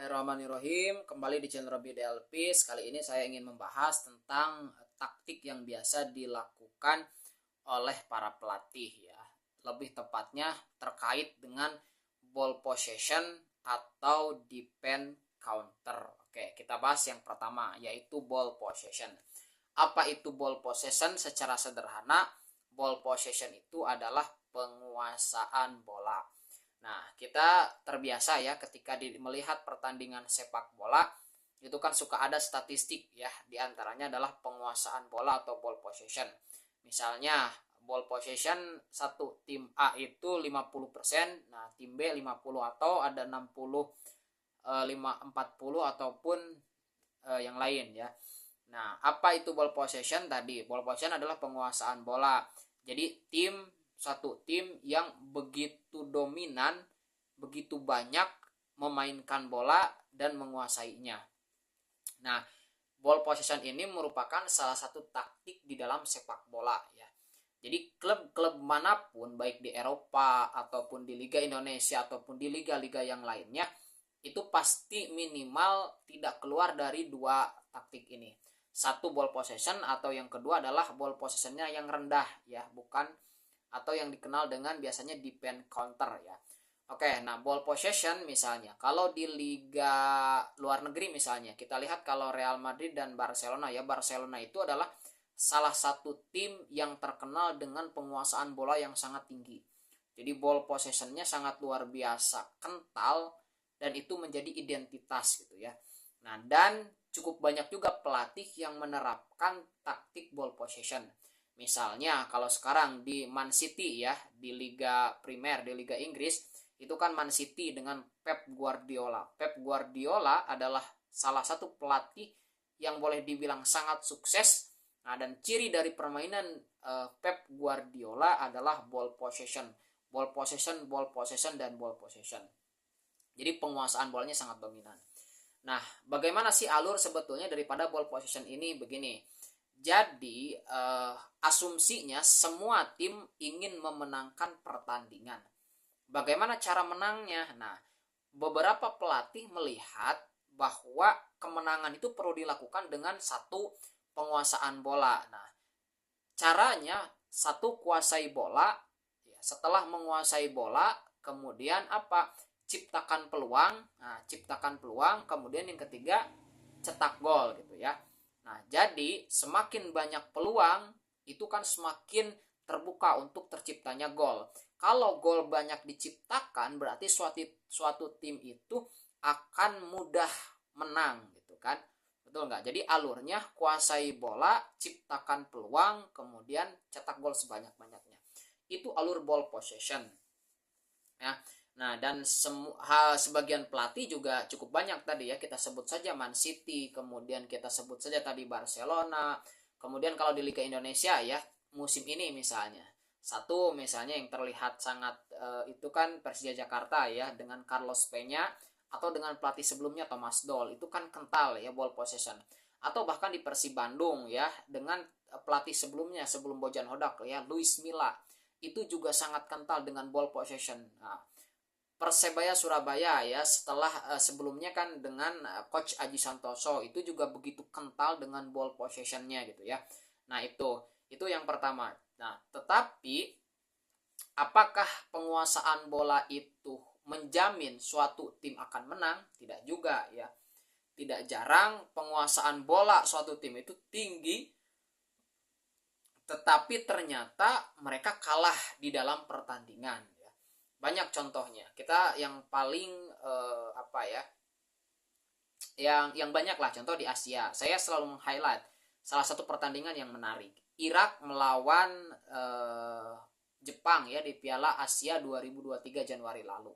Bismillahirrahmanirrahim. Kembali di channel Robi DLP. Kali ini saya ingin membahas tentang taktik yang biasa dilakukan oleh para pelatih ya. Lebih tepatnya terkait dengan ball possession atau defense counter. Oke, kita bahas yang pertama yaitu ball possession. Apa itu ball possession? Secara sederhana, ball possession itu adalah penguasaan bola. Nah, kita terbiasa ya ketika melihat pertandingan sepak bola, itu kan suka ada statistik ya, diantaranya adalah penguasaan bola atau ball possession. Misalnya, ball possession satu tim A itu 50%, nah tim B 50 atau ada 60, 40 ataupun yang lain ya. Nah, apa itu ball possession tadi? Ball possession adalah penguasaan bola. Jadi satu tim yang begitu dominan, begitu banyak memainkan bola dan menguasainya. Nah, ball possession ini merupakan salah satu taktik di dalam sepak bola ya. Jadi klub-klub manapun baik di Eropa ataupun di Liga Indonesia ataupun di liga-liga yang lainnya itu pasti minimal tidak keluar dari dua taktik ini. Satu ball possession atau yang kedua adalah ball possessionnya yang rendah ya, bukan atau yang dikenal dengan biasanya defense counter ya. Oke, nah ball possession misalnya, kalau di liga luar negeri misalnya, kita lihat kalau Real Madrid dan Barcelona ya, Barcelona itu adalah salah satu tim yang terkenal dengan penguasaan bola yang sangat tinggi. Jadi ball possessionnya sangat luar biasa kental dan itu menjadi identitas gitu ya. Nah, dan cukup banyak juga pelatih yang menerapkan taktik ball possession. Misalnya kalau sekarang di Man City ya, di Liga Primer, di Liga Inggris, itu kan Man City dengan Pep Guardiola. Pep Guardiola adalah salah satu pelatih yang boleh dibilang sangat sukses. Nah, dan ciri dari permainan Pep Guardiola adalah ball possession. Ball possession, ball possession, dan ball possession. Jadi penguasaan bolanya sangat dominan. Nah, bagaimana sih alur sebetulnya daripada ball possession ini? Begini. Jadi asumsinya semua tim ingin memenangkan pertandingan. Bagaimana cara menangnya? Nah, beberapa pelatih melihat bahwa kemenangan itu perlu dilakukan dengan satu penguasaan bola. Nah, caranya satu kuasai bola. Setelah menguasai bola, kemudian apa? Ciptakan peluang. Nah, ciptakan peluang. Kemudian yang ketiga cetak gol gitu ya. Nah, jadi semakin banyak peluang, itu kan semakin terbuka untuk terciptanya gol. Kalau gol banyak diciptakan, berarti suatu tim itu akan mudah menang gitu kan. Betul nggak? Jadi alurnya kuasai bola, ciptakan peluang, kemudian cetak gol sebanyak-banyaknya. Itu alur ball possession. Ya. Nah, dan sebagian pelatih juga cukup banyak tadi ya, kita sebut saja Man City, kemudian kita sebut saja tadi Barcelona, kemudian kalau di Liga Indonesia ya, musim ini misalnya, satu misalnya yang terlihat sangat itu kan Persija Jakarta ya, dengan Carlos Peña, atau dengan pelatih sebelumnya Thomas Doll, itu kan kental ya ball possession. Atau bahkan di Persib Bandung ya, dengan pelatih sebelumnya, sebelum Bojan Hodak ya, Luis Milla, itu juga sangat kental dengan ball possession. Nah, Persebaya Surabaya ya, setelah sebelumnya kan dengan coach Aji Santoso, itu juga begitu kental dengan ball possessionnya gitu ya. Nah, itu yang pertama. Nah, tetapi apakah penguasaan bola itu menjamin suatu tim akan menang? Tidak juga ya. Tidak jarang penguasaan bola suatu tim itu tinggi, tetapi ternyata mereka kalah di dalam pertandingan. Banyak contohnya. Kita yang paling yang banyak lah contoh di Asia. Saya selalu meng-highlight salah satu pertandingan yang menarik. Irak melawan Jepang ya di Piala Asia 2023 Januari lalu.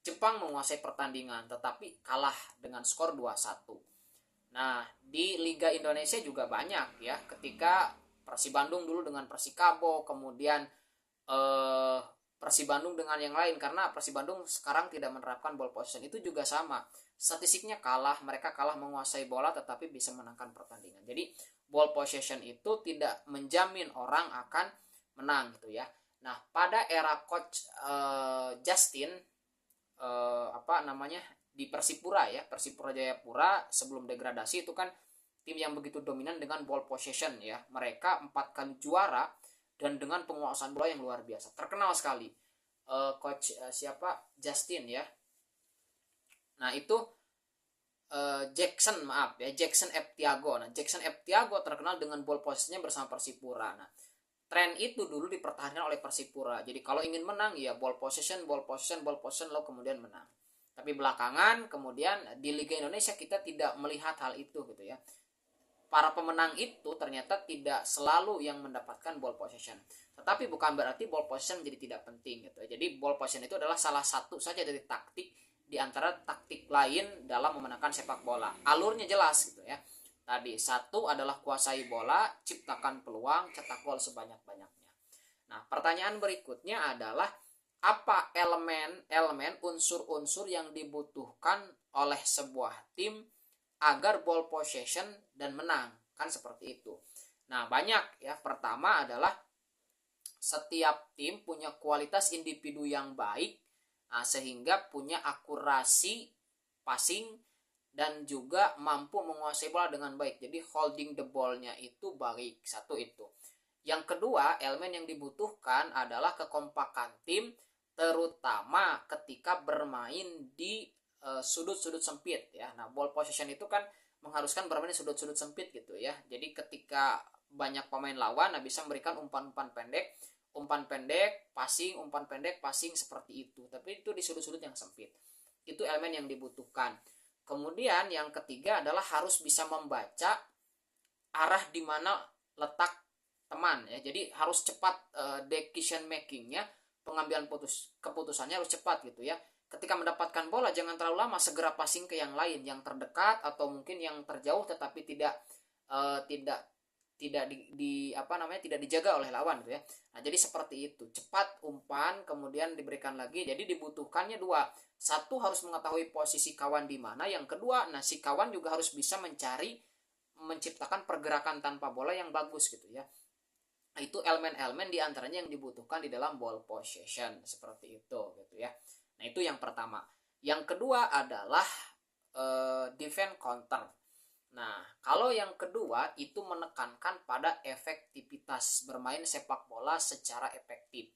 Jepang menguasai pertandingan tetapi kalah dengan skor 2-1. Nah, di Liga Indonesia juga banyak ya, ketika Persib Bandung dulu dengan Persikabo, kemudian Persib Bandung dengan yang lain, karena Persib Bandung sekarang tidak menerapkan ball possession, itu juga sama. Statistiknya kalah, mereka kalah menguasai bola tetapi bisa menangkan pertandingan. Jadi ball possession itu tidak menjamin orang akan menang gitu ya. Nah, pada era coach Justin di Persipura ya, Persipura Jayapura sebelum degradasi itu kan tim yang begitu dominan dengan ball possession ya. Mereka 4 kali juara dan dengan penguasaan bola yang luar biasa. Terkenal sekali. Coach siapa? Justin ya. Nah, itu Jackson F. Tiago. Nah, Jackson F. Tiago terkenal dengan ball possession-nya bersama Persipura. Nah, tren itu dulu dipertahankan oleh Persipura. Jadi kalau ingin menang ya ball possession lo kemudian menang. Tapi belakangan kemudian di Liga Indonesia kita tidak melihat hal itu gitu ya. Para pemenang itu ternyata tidak selalu yang mendapatkan ball possession. Tetapi bukan berarti ball possession menjadi tidak penting gitu. Jadi ball possession itu adalah salah satu saja dari taktik di antara taktik lain dalam memenangkan sepak bola. Alurnya jelas gitu ya. Tadi satu adalah kuasai bola, ciptakan peluang, cetak gol sebanyak-banyaknya. Nah, pertanyaan berikutnya adalah apa elemen unsur-unsur yang dibutuhkan oleh sebuah tim agar ball possession dan menang, kan seperti itu. Nah, banyak ya. Pertama adalah setiap tim punya kualitas individu yang baik, sehingga punya akurasi passing dan juga mampu menguasai bola dengan baik. Jadi holding the ball-nya itu baik. Satu itu. Yang kedua, elemen yang dibutuhkan adalah kekompakan tim, terutama ketika bermain di sudut-sudut sempit ya. Nah, ball possession itu kan mengharuskan bermain di sudut-sudut sempit gitu ya. Jadi ketika banyak pemain lawan bisa memberikan umpan pendek, passing seperti itu. Tapi itu di sudut-sudut yang sempit. Itu elemen yang dibutuhkan. Kemudian yang ketiga adalah harus bisa membaca arah di mana letak teman ya. Jadi harus cepat decision makingnya, pengambilan keputusannya harus cepat gitu ya. Ketika mendapatkan bola jangan terlalu lama, segera passing ke yang lain, yang terdekat atau mungkin yang terjauh tetapi tidak tidak dijaga oleh lawan gitu ya. Nah, jadi seperti itu. Cepat umpan kemudian diberikan lagi. Jadi dibutuhkannya dua. Satu harus mengetahui posisi kawan di mana, yang kedua si kawan juga harus bisa menciptakan pergerakan tanpa bola yang bagus gitu ya. Nah, itu elemen-elemen diantaranya yang dibutuhkan di dalam ball possession seperti itu gitu ya. Nah, itu yang pertama. Yang kedua adalah defense counter. Nah, kalau yang kedua itu menekankan pada efektivitas bermain sepak bola secara efektif.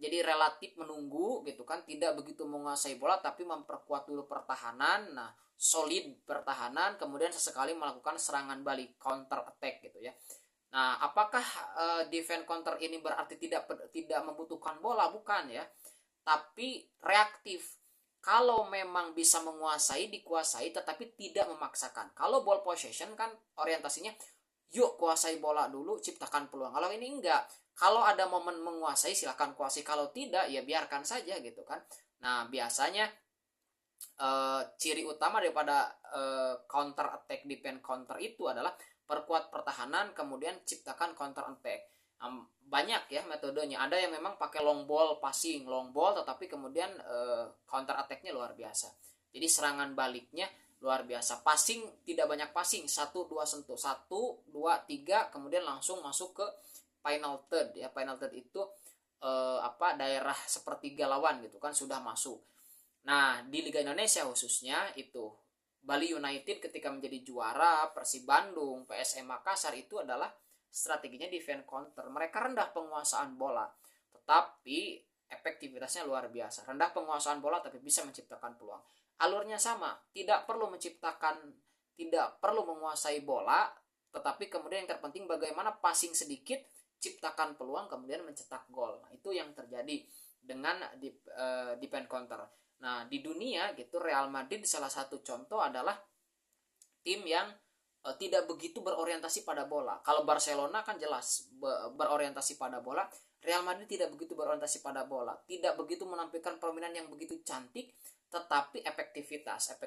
Jadi relatif menunggu gitu kan, tidak begitu menguasai bola tapi memperkuat dulu pertahanan. Nah, solid pertahanan, kemudian sesekali melakukan serangan balik, counter attack gitu ya. Nah, apakah defense counter ini berarti tidak membutuhkan bola? Bukan ya. Tapi reaktif. Kalau memang bisa menguasai, dikuasai, tetapi tidak memaksakan. Kalau ball possession kan orientasinya, yuk kuasai bola dulu, ciptakan peluang. Kalau ini enggak. Kalau ada momen menguasai, silakan kuasai. Kalau tidak, ya biarkan saja gitu kan. Nah, biasanya ciri utama daripada counter attack, defense counter itu adalah perkuat pertahanan, kemudian ciptakan counter attack. Banyak ya metodenya. Ada yang memang pakai long ball passing, long ball tetapi kemudian counter attack-nya luar biasa. Jadi serangan baliknya luar biasa. Passing tidak banyak passing, 1-2 sentuh, 1-2-3 kemudian langsung masuk ke final third ya. Final third itu daerah sepertiga lawan gitu kan, sudah masuk. Nah, di Liga Indonesia khususnya itu Bali United ketika menjadi juara, Persib Bandung, PSM Makassar itu adalah strateginya defense counter. Mereka rendah penguasaan bola, tetapi efektivitasnya luar biasa. Rendah penguasaan bola tapi bisa menciptakan peluang. Alurnya sama, tidak perlu menguasai bola, tetapi kemudian yang terpenting bagaimana passing sedikit, ciptakan peluang, kemudian mencetak gol. Nah, itu yang terjadi dengan defense counter. Nah, di dunia gitu Real Madrid salah satu contoh adalah tim yang tidak begitu berorientasi pada bola. Kalau Barcelona kan jelas berorientasi pada bola. Real Madrid tidak begitu berorientasi pada bola. Tidak begitu menampilkan permainan yang begitu cantik, tetapi efektivitas.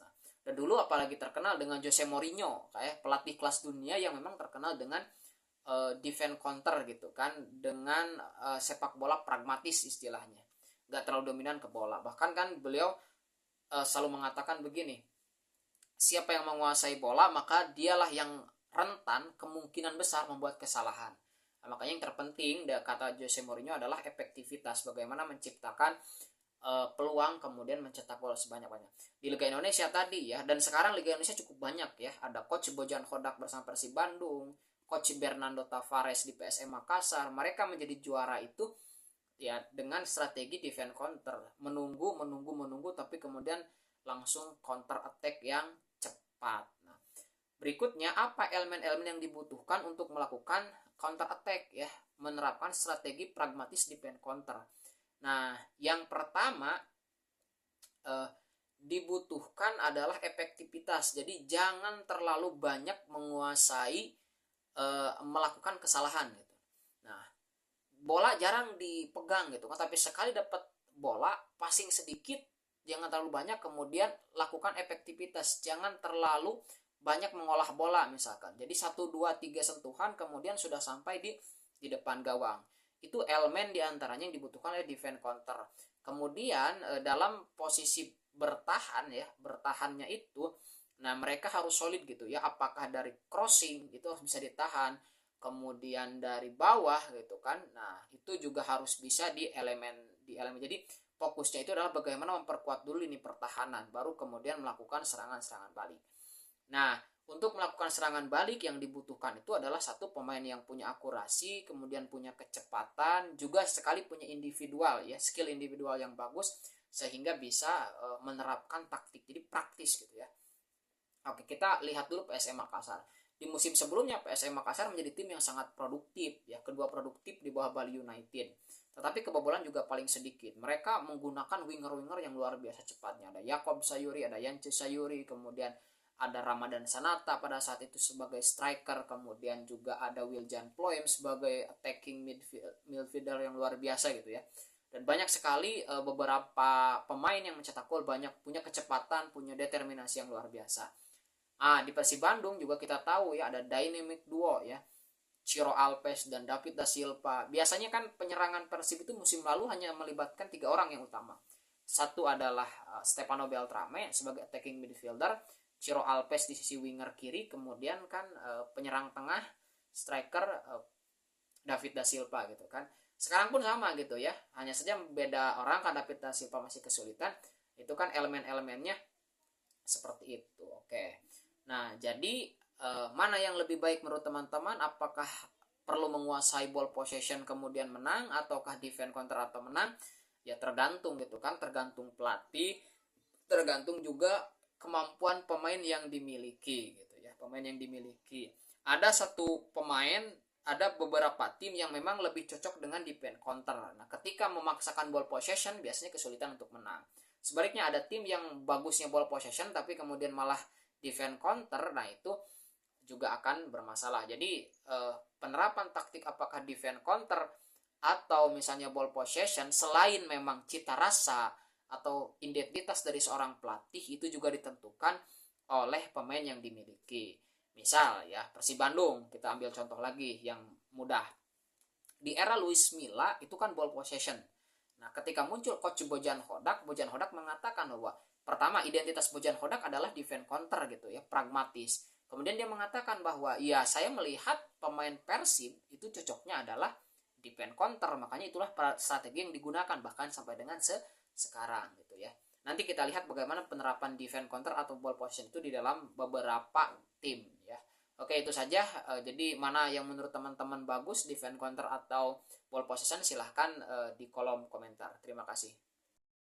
Nah, dan dulu apalagi terkenal dengan Jose Mourinho, kayak pelatih kelas dunia yang memang terkenal dengan defense counter gitu kan, dengan sepak bola pragmatis istilahnya. Gak terlalu dominan ke bola. Bahkan kan beliau selalu mengatakan begini, siapa yang menguasai bola maka dialah yang rentan kemungkinan besar membuat kesalahan. Nah, makanya yang terpenting kata Jose Mourinho adalah efektivitas, bagaimana menciptakan peluang kemudian mencetak gol sebanyak-banyak. Di Liga Indonesia tadi ya, dan sekarang Liga Indonesia cukup banyak ya. Ada coach Bojan Hodak bersama Persib Bandung, coach Bernardo Tavares di PSM Makassar. Mereka menjadi juara itu ya dengan strategi defense counter, menunggu tapi kemudian langsung counter attack yang cepat. Nah, berikutnya apa elemen-elemen yang dibutuhkan untuk melakukan counter attack ya, menerapkan strategi pragmatis defense counter. Nah, yang pertama dibutuhkan adalah efektivitas. Jadi jangan terlalu banyak menguasai melakukan kesalahan gitu. Nah, bola jarang dipegang gitu kan, tapi sekali dapat bola passing sedikit, jangan terlalu banyak, kemudian lakukan efektivitas. Jangan terlalu banyak mengolah bola misalkan. Jadi 1 2 3 sentuhan kemudian sudah sampai di depan gawang. Itu elemen diantaranya yang dibutuhkan oleh defense counter. Kemudian dalam posisi bertahan ya, bertahannya itu, nah mereka harus solid gitu ya. Apakah dari crossing itu harus bisa ditahan, kemudian dari bawah gitu kan. Nah itu juga harus bisa di elemen. Jadi fokusnya itu adalah bagaimana memperkuat dulu ini pertahanan, baru kemudian melakukan serangan-serangan balik. Nah, untuk melakukan serangan balik yang dibutuhkan itu adalah satu pemain yang punya akurasi, kemudian punya kecepatan, juga sekali punya individual ya, skill individual yang bagus sehingga bisa menerapkan taktik. Jadi praktis gitu ya. Oke, kita lihat dulu PSM Makassar. Di musim sebelumnya PSM Makassar menjadi tim yang sangat produktif ya, kedua produktif di bawah Bali United. Tetapi kebobolan juga paling sedikit. Mereka menggunakan winger-winger yang luar biasa cepatnya. Ada Yakob Sayuri, ada Yance Sayuri, kemudian ada Ramadan Sanata pada saat itu sebagai striker, kemudian juga ada Wiljan Ploem sebagai attacking midfielder yang luar biasa gitu ya. Dan banyak sekali beberapa pemain yang mencetak gol, banyak punya kecepatan, punya determinasi yang luar biasa. Di Persib Bandung juga kita tahu ya, ada dynamic duo ya, Ciro Alves dan David da Silva. Biasanya kan penyerangan Persib itu musim lalu hanya melibatkan 3 orang yang utama. Satu adalah Stefano Beltrame sebagai attacking midfielder, Ciro Alves di sisi winger kiri, kemudian kan penyerang tengah striker David da Silva gitu kan. Sekarang pun sama gitu ya, hanya saja beda orang, kan David da Silva masih kesulitan. Itu kan elemen-elemennya seperti itu. Oke. Nah, jadi mana yang lebih baik menurut teman-teman? Apakah perlu menguasai ball possession kemudian menang, ataukah defense counter atau menang? Ya tergantung gitu kan, tergantung pelatih, tergantung juga kemampuan pemain yang dimiliki gitu ya, pemain yang dimiliki. Ada satu pemain, ada beberapa tim yang memang lebih cocok dengan defense counter. Nah, ketika memaksakan ball possession biasanya kesulitan untuk menang. Sebaliknya ada tim yang bagusnya ball possession tapi kemudian malah defense counter, nah itu juga akan bermasalah. Jadi penerapan taktik apakah defense counter atau misalnya ball possession, selain memang cita rasa atau identitas dari seorang pelatih, itu juga ditentukan oleh pemain yang dimiliki. Misal ya, Persib Bandung, kita ambil contoh lagi yang mudah. Di era Luis Milla itu kan ball possession. Nah, ketika muncul coach Bojan Hodak mengatakan bahwa pertama identitas Bojan Hodak adalah defense counter gitu ya, pragmatis. Kemudian dia mengatakan bahwa ya saya melihat pemain Persib itu cocoknya adalah defense counter, makanya itulah strategi yang digunakan bahkan sampai dengan sekarang gitu ya. Nanti kita lihat bagaimana penerapan defense counter atau ball possession itu di dalam beberapa tim ya. Oke, itu saja. Jadi mana yang menurut teman-teman bagus, defense counter atau ball possession, silahkan di kolom komentar. Terima kasih.